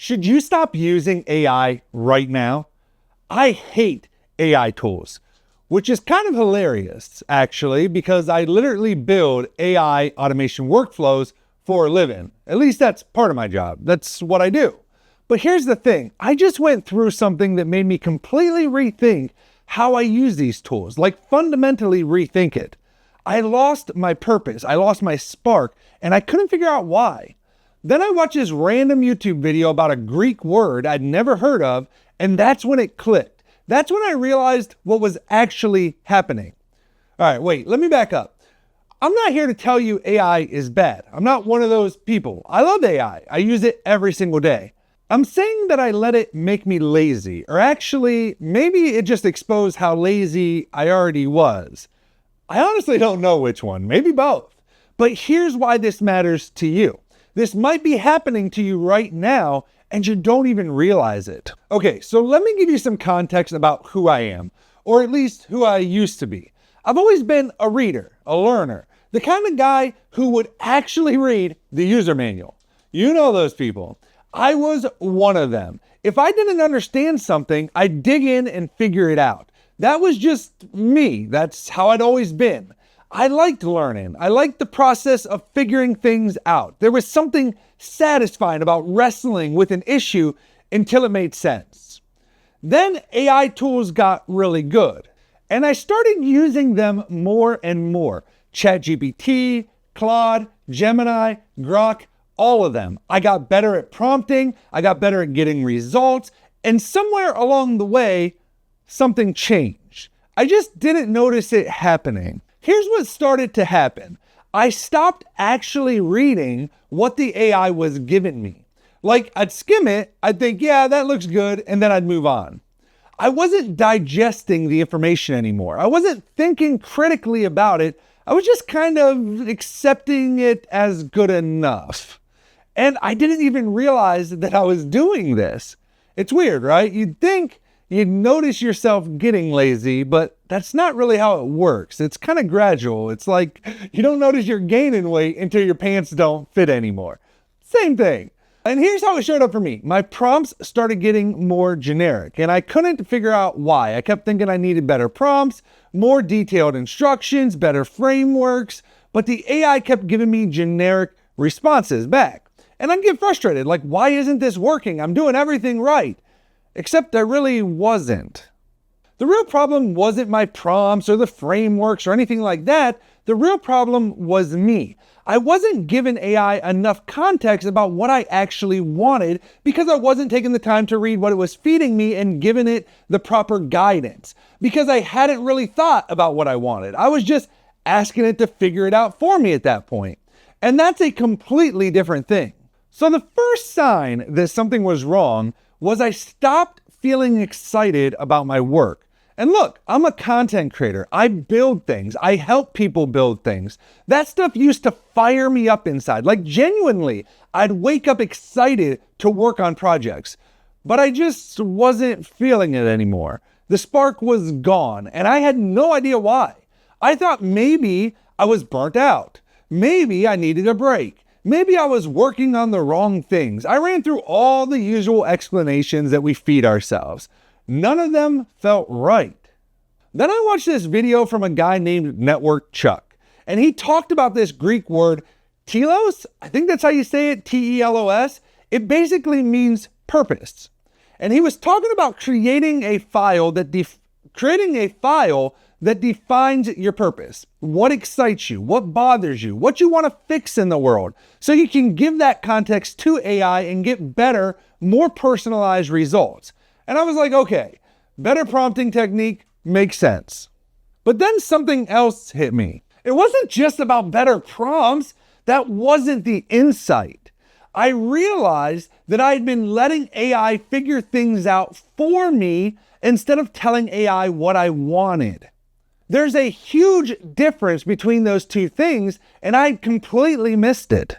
Should you stop using AI right now? I hate AI tools, which is kind of hilarious, actually, because I literally build AI automation workflows for a living. At least that's part of my job. That's what I do. But here's the thing. I just went through something that made me completely rethink how I use these tools, like fundamentally rethink it. I lost my purpose. I lost my spark, and I couldn't figure out why. Then I watched this random YouTube video about a Greek word I'd never heard of, and that's when it clicked. That's when I realized what was actually happening. All right, wait, let me back up. I'm not here to tell you AI is bad. I'm not one of those people. I love AI. I use it every single day. I'm saying that I let it make me lazy, or actually, maybe it just exposed how lazy I already was. I honestly don't know which one, maybe both. But here's why this matters to you. This might be happening to you right now, and you don't even realize it. Okay, so let me give you some context about who I am, or at least who I used to be. I've always been a reader, a learner, the kind of guy who would actually read the user manual. You know those people. I was one of them. If I didn't understand something, I'd dig in and figure it out. That was just me. That's how I'd always been. I liked learning. I liked the process of figuring things out. There was something satisfying about wrestling with an issue until it made sense. Then AI tools got really good, and I started using them more and more. ChatGPT, Claude, Gemini, Grok, all of them. I got better at prompting, I got better at getting results, and somewhere along the way, something changed. I just didn't notice it happening. Here's what started to happen. I stopped actually reading what the AI was giving me. Like, I'd skim it, I'd think, yeah, that looks good, and then I'd move on. I wasn't digesting the information anymore. I wasn't thinking critically about it. I was just kind of accepting it as good enough. And I didn't even realize that I was doing this. It's weird, right? You'd think you'd notice yourself getting lazy, but that's not really how it works. It's kind of gradual. It's like you don't notice you're gaining weight until your pants don't fit anymore. Same thing. And here's how it showed up for me. My prompts started getting more generic, and I couldn't figure out why. I kept thinking I needed better prompts, more detailed instructions, better frameworks, but the AI kept giving me generic responses back. And I'd get frustrated, like, why isn't this working? I'm doing everything right. Except I really wasn't. The real problem wasn't my prompts or the frameworks or anything like that. The real problem was me. I wasn't giving AI enough context about what I actually wanted because I wasn't taking the time to read what it was feeding me and giving it the proper guidance. Because I hadn't really thought about what I wanted. I was just asking it to figure it out for me at that point. And that's a completely different thing. So the first sign that something was wrong was I stopped feeling excited about my work. And look, I'm a content creator. I build things. I help people build things. That stuff used to fire me up inside. Like genuinely, I'd wake up excited to work on projects. But I just wasn't feeling it anymore. The spark was gone, and I had no idea why. I thought maybe I was burnt out. Maybe I needed a break. Maybe I was working on the wrong things. I ran through all the usual explanations that we feed ourselves. None of them felt right. Then I watched this video from a guy named Network Chuck, and he talked about this Greek word, telos. I think that's how you say it, T-E-L-O-S. It basically means purpose. And he was talking about creating a file that defines your purpose, what excites you, what bothers you, what you want to fix in the world, so you can give that context to AI and get better, more personalized results. And I was like, okay, better prompting technique makes sense. But then something else hit me. It wasn't just about better prompts. That wasn't the insight. I realized that I had been letting AI figure things out for me instead of telling AI what I wanted. There's a huge difference between those two things, and I completely missed it.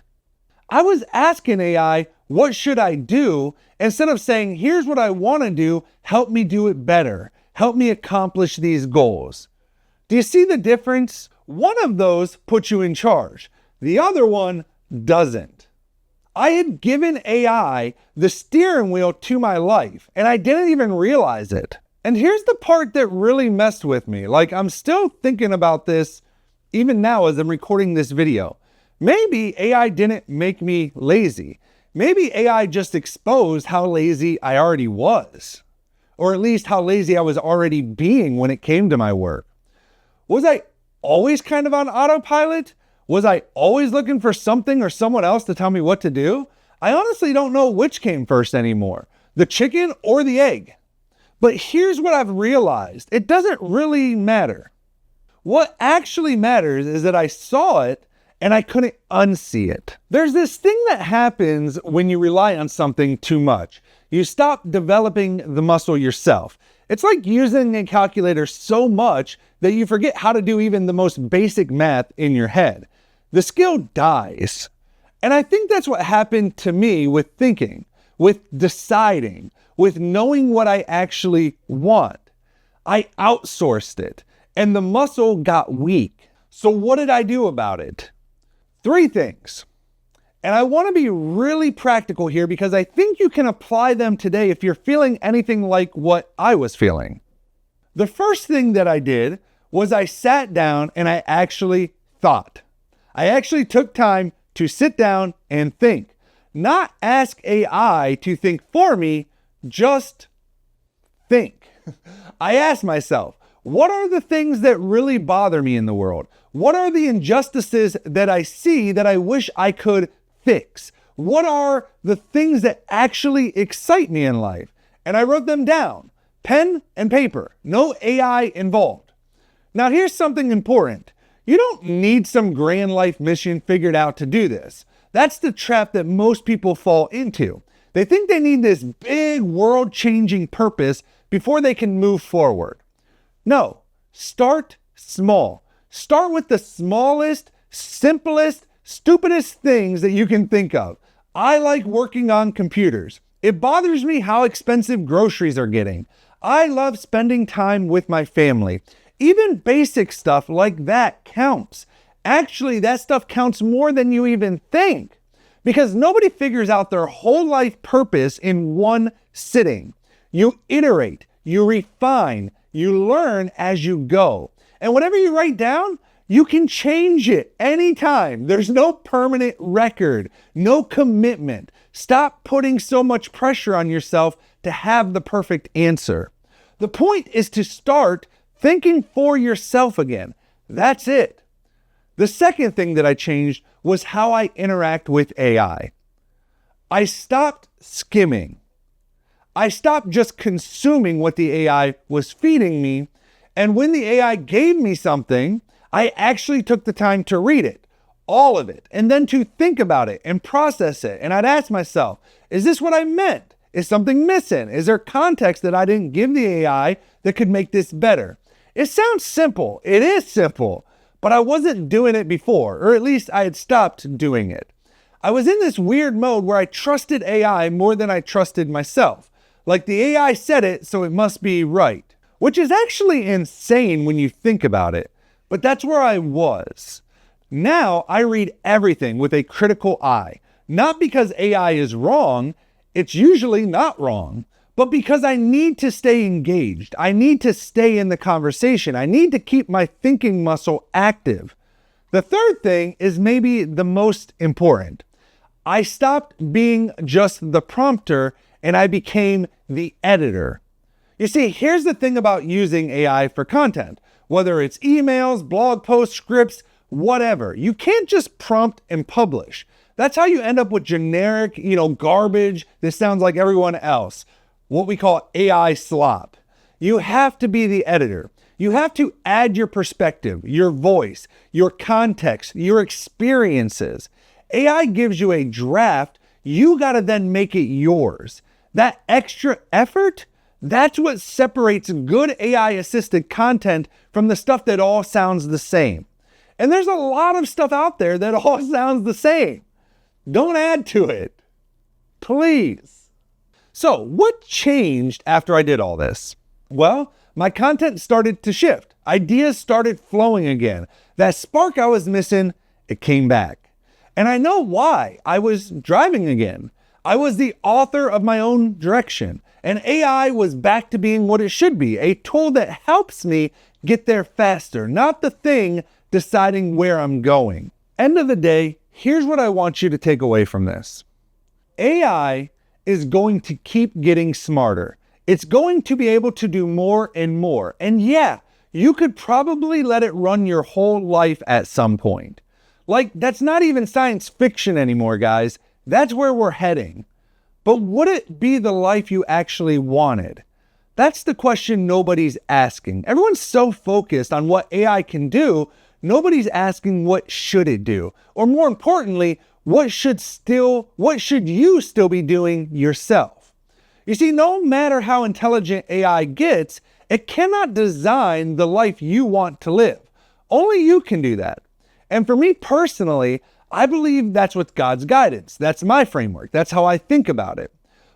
I was asking AI, what should I do? Instead of saying, here's what I want to do, help me do it better. Help me accomplish these goals. Do you see the difference? One of those puts you in charge. The other one doesn't. I had given AI the steering wheel to my life, and I didn't even realize it. And here's the part that really messed with me. Like, I'm still thinking about this even now as I'm recording this video. Maybe AI didn't make me lazy. Maybe AI just exposed how lazy I already was, or at least how lazy I was already being when it came to my work. Was I always kind of on autopilot? Was I always looking for something or someone else to tell me what to do? I honestly don't know which came first anymore, the chicken or the egg. But here's what I've realized. It doesn't really matter. What actually matters is that I saw it and I couldn't unsee it. There's this thing that happens when you rely on something too much. You stop developing the muscle yourself. It's like using a calculator so much that you forget how to do even the most basic math in your head. The skill dies. And I think that's what happened to me with thinking, with deciding, with knowing what I actually want. I outsourced it, and the muscle got weak. So what did I do about it? 3 things. And I want to be really practical here because I think you can apply them today if you're feeling anything like what I was feeling. The first thing that I did was I sat down and I actually thought. I actually took time to sit down and think. Not ask AI to think for me, just think. I asked myself, what are the things that really bother me in the world? What are the injustices that I see that I wish I could fix? What are the things that actually excite me in life? And I wrote them down, pen and paper, no AI involved. Now here's something important. You don't need some grand life mission figured out to do this. That's the trap that most people fall into. They think they need this big world-changing purpose before they can move forward. No, start small. Start with the smallest, simplest, stupidest things that you can think of. I like working on computers. It bothers me how expensive groceries are getting. I love spending time with my family. Even basic stuff like that counts. Actually, that stuff counts more than you even think, because nobody figures out their whole life purpose in one sitting. You iterate, you refine, you learn as you go. And whatever you write down, you can change it anytime. There's no permanent record, no commitment. Stop putting so much pressure on yourself to have the perfect answer. The point is to start thinking for yourself again. That's it. The second thing that I changed was how I interact with AI. I stopped skimming. I stopped just consuming what the AI was feeding me. And when the AI gave me something, I actually took the time to read it, all of it, and then to think about it and process it. And I'd ask myself, is this what I meant? Is something missing? Is there context that I didn't give the AI that could make this better? It sounds simple. It is simple, but I wasn't doing it before, or at least I had stopped doing it. I was in this weird mode where I trusted AI more than I trusted myself. Like the AI said it, so it must be right, which is actually insane when you think about it. But that's where I was. Now I read everything with a critical eye, not because AI is wrong, it's usually not wrong, but because I need to stay engaged. I need to stay in the conversation. I need to keep my thinking muscle active. The third thing is maybe the most important. I stopped being just the prompter and I became the editor. You see, here's the thing about using AI for content. Whether it's emails, blog posts, scripts, whatever. You can't just prompt and publish. That's how you end up with generic, garbage that sounds like everyone else. What we call AI slop. You have to be the editor. You have to add your perspective, your voice, your context, your experiences. AI gives you a draft. You got to then make it yours. That extra effort, that's what separates good AI-assisted content from the stuff that all sounds the same. And there's a lot of stuff out there that all sounds the same. Don't add to it, please. So what changed after I did all this? Well, my content started to shift. Ideas started flowing again. That spark I was missing, it came back. And I know why. I was driving again. I was the author of my own direction. And AI was back to being what it should be, a tool that helps me get there faster, not the thing deciding where I'm going. End of the day, here's what I want you to take away from this. AI is going to keep getting smarter. It's going to be able to do more and more. And yeah, you could probably let it run your whole life at some point. Like, that's not even science fiction anymore, guys. That's where we're heading. But would it be the life you actually wanted? That's the question nobody's asking. Everyone's so focused on what AI can do, nobody's asking what should it do? Or more importantly, what should you still be doing yourself? You see, no matter how intelligent AI gets, it cannot design the life you want to live. Only you can do that. And for me personally, I believe that's with God's guidance. That's my framework. That's how I think about it.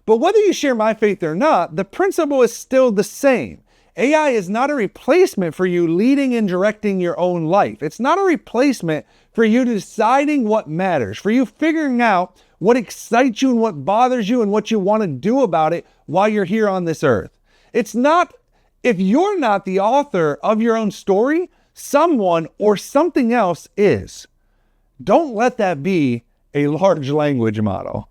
But whether you share my faith or not, the principle is still the same. AI is not a replacement for you leading and directing your own life. It's not a replacement for you deciding what matters, for you figuring out what excites you and what bothers you and what you want to do about it while you're here on this earth. It's not, if you're not the author of your own story, someone or something else is. Don't let that be a large language model.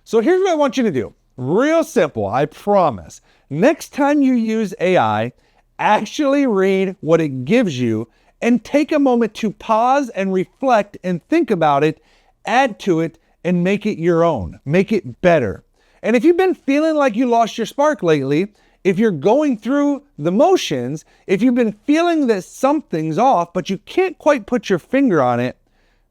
So here's what I want you to do. Real simple, I promise. Next time you use AI, actually read what it gives you and take a moment to pause and reflect and think about it, add to it, and make it your own. Make it better. And if you've been feeling like you lost your spark lately, if you're going through the motions, if you've been feeling that something's off, but you can't quite put your finger on it,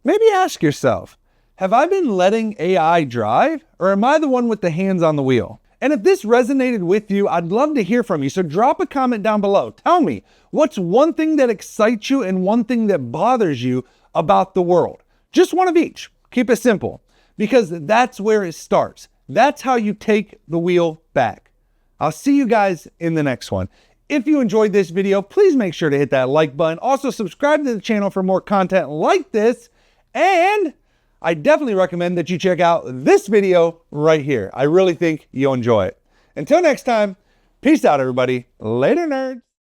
maybe ask yourself, have I been letting AI drive, or am I the one with the hands on the wheel? And if this resonated with you, I'd love to hear from you. So drop a comment down below. Tell me, what's one thing that excites you and one thing that bothers you about the world? Just one of each. Keep it simple, because that's where it starts. That's how you take the wheel back. I'll see you guys in the next one. If you enjoyed this video, please make sure to hit that like button. Also, subscribe to the channel for more content like this. And I definitely recommend that you check out this video right here. I really think you'll enjoy it. Until next time, peace out, everybody. Later, nerds.